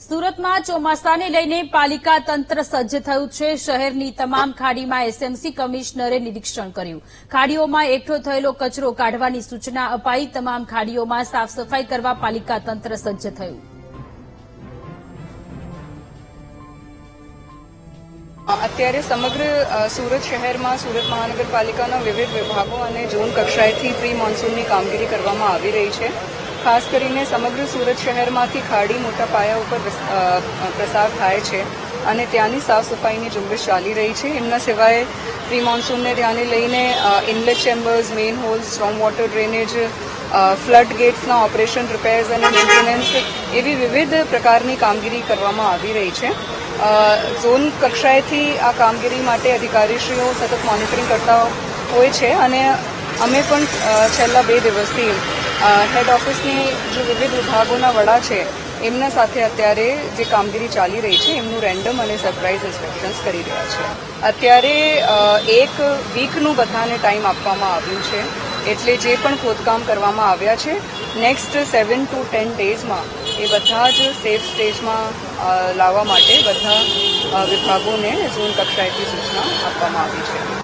સુરતમાં ચોમાસાને લઈને પાલિકા તંત્ર સજ્જ થયું છે। શહેરની તમામ ખાડીમાં એસએમસી કમિશનરે નિરીક્ષણ કર્યું। ખાડીઓમાં એકઠો થયેલો કચરો કાઢવાની સૂચના અપાઈ। તમામ ખાડીઓમાં સાફ સફાઈ કરવા પાલિકા તંત્ર સજ્જ થયું। અત્યારે સમગ્ર સુરત શહેરમાં સુરત મહાનગરપાલિકાના વિવિધ વિભાગો અને ઝોન કક્ષાએથી પ્રી મોન્સૂનની કામગીરી કરવામાં આવી રહી છે। ખાસ કરીને સમગ્ર સુરત શહેરમાંથી ખાડી મોટા પાયા ઉપર પ્રસાર થાય છે અને ત્યાંની સાફ સફાઈની ઝુંબેશ ચાલી રહી છે। એમના સિવાય પ્રી મોન્સૂનને ધ્યાને લઈને inlet chambers, main holes, strong water drainage, flood ગેટ્સના ઓપરેશન, રિપેર્સ અને મેન્ટેનન્સ એવી વિવિધ પ્રકારની કામગીરી કરવામાં આવી રહી છે। ઝોન કક્ષાએથી આ કામગીરી માટે અધિકારીશ્રીઓ સતત મોનિટરિંગ કરતા હોય છે અને અમે પણ છેલ્લા 2 દિવસથી હેડ ઓફિસની જે વિવિધ વિભાગોના વડા છે એમના સાથે અત્યારે જે કામગીરી ચાલી રહી છે એમનું રેન્ડમ અને સરપ્રાઇઝ ઇન્સ્પેક્શન્સ કરી રહ્યા છે। અત્યારે 1 વીકનું બધાને ટાઈમ આપવામાં આવ્યું છે, એટલે જે પણ ખોદકામ કરવામાં આવ્યા છે નેક્સ્ટ 7 to 10 ડેઝમાં એ બધા જ સેફ સ્ટેજમાં લાવવા માટે બધા વિભાગોને ઝોન કક્ષાએથી સૂચના આપવામાં આવી છે।